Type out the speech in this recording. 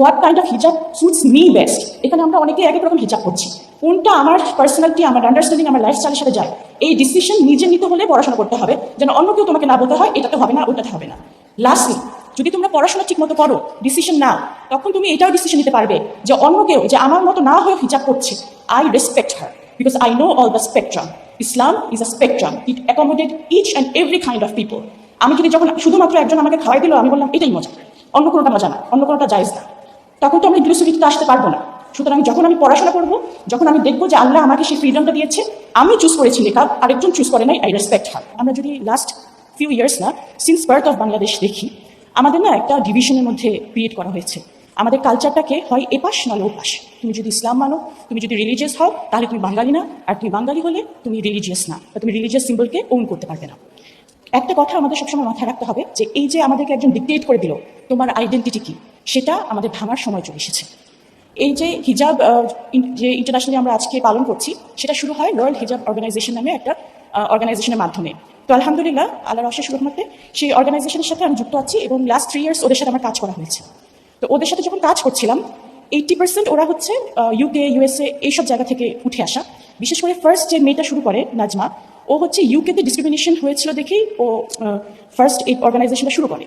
What kind of হিজাব suits me best. এখানে আমরা অনেকে এক এক রকম হিজাব করছি, কোনটা আমার পার্সোনালিটি, আমার আন্ডারস্ট্যান্ডিং, আমার লাইফস্টাইলের সাথে যায়, এই ডিসিশন নিজে নিতে হলে পড়াশোনা করতে হবে, যেন অন্য কেউ তোমাকে না বলতে হয় এটাতে হবে না, ওটাতে হবে না। লাস্টলি, যদি তোমরা পড়াশোনা ঠিক মতো করো, ডিসিশন নাও, তখন তুমি এটাও ডিসিশন নিতে পারবে যে অন্য কেউ যে আমার মতো না হয়ে হিজাব করছে, I respect her because I know all the spectrum. Islam is a spectrum, it accommodate each and every kind of people. আমি যদি যখন শুধুমাত্র একজন আমাকে খাওয়াই দিল, আমি বললাম এটাই মজা, অন্য কোনোটা মজা না, অন্য কোনোটা জায়েজ না, তখন তো আমি ইনক্লুসিভিটিতে আসতে পারবো না। সুতরাং যখন আমি পড়াশোনা করবো, যখন আমি দেখবো যে আল্লাহ আমাকে সেই ফ্রিডমটা দিয়েছে, আমি চুজ করেছি নিকাব, আরেকজন চুজ করে নাই, আই রেসপেক্ট হার। আমরা যদি লাস্ট ফিউ ইয়ার্স না, সিন্স বার্থ অফ বাংলাদেশ দেখি, আমাদের না একটা ডিভিশনের মধ্যে ক্রিয়েট করা হয়েছে। আমাদের কালচারটাকে হয় এপাশ নাহলে ওপাশ। তুমি যদি ইসলাম মানো, তুমি যদি রিলিজিয়াস হও, তাহলে তুমি বাঙালি না, আর তুমি বাঙালি হলে তুমি রিলিজিয়াস না, বা তুমি রিলিজিয়াস সিম্বলকে ওন করতে পারবে না। একটা কথা আমাদের সবসময় মাথায় রাখতে হবে যে এই যে আমাদেরকে একজন ডিক্টেট করে দিল তোমার আইডেন্টিটি কি, সেটা আমাদের ভাঙার সময় চলে এসেছে। এই যে হিজাব যে ইন্টারন্যাশনালি আমরা আজকে পালন করছি, সেটা শুরু হয় ওয়ার্ল্ড হিজাব অর্গানাইজেশন নামে একটা অর্গানাইজেশনের মাধ্যমে। তো আলহামদুলিল্লাহ, আল্লাহর অশেষ রহমতে সেই অর্গানাইজেশনের সাথে আমি যুক্ত আছি এবং লাস্ট 3 ইয়ার্স ওদের সাথে আমার কাজ করা হয়েছে। তো ওদের সাথে যখন কাজ করছিলাম, 80% ওরা হচ্ছে ইউকে, ইউএসএ এইসব জায়গা থেকে উঠে আসা। বিশেষ করে ফার্স্ট যে মেয়েটা শুরু করে, নাজমা, ও হচ্ছে ইউকেতে ডিসক্রিমিনেশন হয়েছিল দেখেই ও ফার্স্ট এই অর্গানাইজেশনটা শুরু করে।